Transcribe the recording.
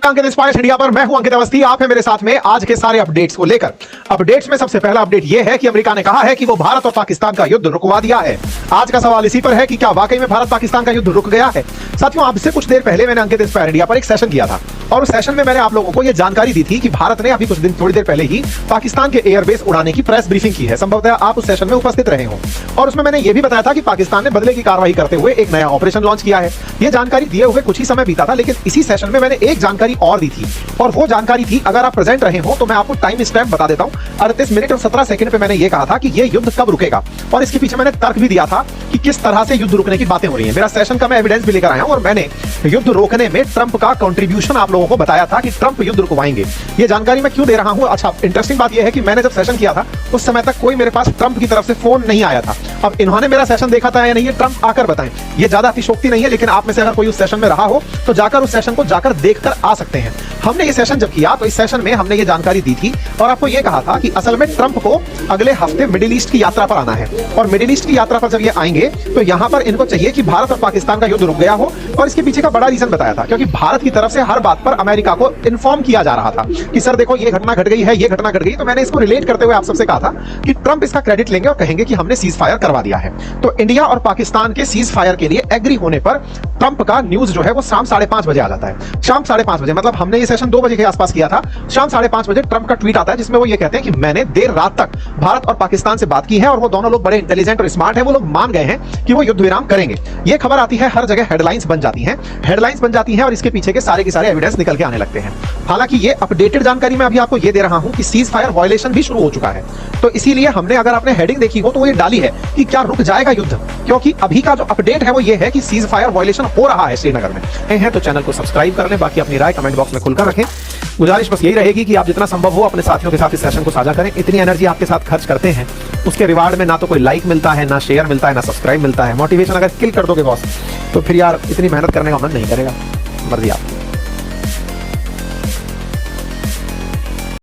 अंकित inspires India पर मैं हूं अंकित अवस्थी। आप हैं मेरे साथ में आज के सारे अपडेट्स को लेकर। अपडेट्स में सबसे पहला अपडेट यह है कि अमेरिका ने कहा है कि वो भारत और पाकिस्तान का युद्ध रुकवा दिया है। आज का सवाल इसी पर है कि क्या वाकई में भारत पाकिस्तान का युद्ध रुक गया है। साथियों, आपसे कुछ देर पहले मैंने अंकित इंस्पायर इंडिया पर एक सेशन किया था और उस सेशन में मैंने आप लोगों को यह जानकारी दी थी कि भारत ने अभी कुछ दिन थोड़ी देर पहले ही पाकिस्तान के एयरबेस उड़ाने की प्रेस ब्रीफिंग की है। संभवतः आप उस सेशन में उपस्थित रहे हो और उसमें मैंने यह भी बताया था कि पाकिस्तान ने बदले की कार्रवाई करते हुए एक नया ऑपरेशन लॉन्च किया है। यह जानकारी दिए हुए कुछ ही समय बीता था, लेकिन इसी सेशन में मैंने एक जानकारी और दी थी और वो जानकारी थी, अगर आप प्रेजेंट रहे हो तो मैं आपको टाइम स्टैम्प बता देता हूं। 38 मिनट और 17 सेकंड पे मैंने ये कहा था कि ये युद्ध कब रुकेगा और इसके पीछे मैंने तर्क भी दिया था कि किस तरह से युद्ध रुकने की बातें हो रही हैं। मेरा सेशन का मैं एविडेंस भी लेकर आया हूं और मैंने युद्ध रोकने में ट्रंप का कंट्रीब्यूशन आप लोगों को बताया था कि ट्रंप युद्ध रुकवाएंगे। ये जानकारी मैं क्यों दे रहा हूं? अच्छा, इंटरेस्टिंग बात यह है कि मैंने जब सेशन किया था उस समय तक कोई मेरे पास ट्रंप की तरफ से फोन नहीं आया था। अब इन्होंने मेरा सेशन देखा था या नहीं, ये ट्रंप आकर बताएं। ये ज्यादा अतिशोक्ति नहीं है, लेकिन आप में से अगर कोई उस सेशन में रहा हो तो जाकर उस सेशन को जाकर देखकर आ सकते हैं। हमने ये सेशन जब किया तो इस सेशन में हमने ये जानकारी दी थी और आपको ये कहा था कि असल में ट्रंप को अगले हफ्ते मिडिल ईस्ट की यात्रा पर आना है और मिडिल ईस्ट की यात्रा पर जब ये आएंगे तो यहां पर इनको चाहिए कि भारत और पाकिस्तान का युद्ध रुक गया हो। और इसके पीछे का बड़ा रीजन बताया था क्योंकि भारत की तरफ से हर बात पर अमेरिका को इन्फॉर्म किया जा रहा था कि सर देखो ये घटना घट गई है, ये घटना घट गई। तो मैंने इसको रिलेट करते हुए आप सबसे कहा था कि ट्रंप इसका क्रेडिट लेंगे और कहेंगे कि हमने सीज फायर करवा दिया है। तो इंडिया और पाकिस्तान के सीज फायर के लिए एग्री होने पर ट्रंप का न्यूज जो है वो शाम 5:30 बजे आ जाता है। शाम 5:30 बजे मतलब हमने ये सेशन 2 बजे के आसपास किया था। शाम 5:30 बजे ट्रंप का ट्वीट आता है जिसमें वो ये कहते हैं कि मैंने देर रात तक भारत और पाकिस्तान से बात की है और वो दोनों लोग बड़े इंटेलिजेंट और स्मार्ट हैं। वो लोग मान गए हैं कि वो युद्ध विराम करेंगे। ये खबर आती है, हर जगह हेडलाइंस बन जाती हैं और इसके पीछे के सारे एविडेंस निकल के आने लगते हैं। हालांकि ये अपडेटेड जानकारी मैं अभी आपको ये दे रहा हूं कि सीज फायर वायलेशन भी शुरू हो चुका है। तो इसीलिए हमने, अगर आपने हेडिंग देखी हो तो वो ये डाली है कि क्या रुक जाएगा युद्ध, क्योंकि अभी का जो अपडेट है वो ये है कि सीज फायर वायलेशन हो रहा है श्रीनगर में। हैं तो चैनल को सब्सक्राइब कर लें, बाकी अपनी राय कमेंट बॉक्स में खुलकर रखें। गुजारिश बस यही रहेगी कि आप जितना संभव हो अपने साथियों के साथ इस सेशन को साझा करें। इतनी एनर्जी आपके साथ खर्च करते हैं, उसके रिवार्ड में ना तो कोई लाइक मिलता है, ना शेयर मिलता है, ना सब्सक्राइब मिलता है। मोटिवेशन अगर किल कर दोगे बॉस तो फिर यार इतनी मेहनत करने का मन नहीं करेगा। मर्जी आपकी।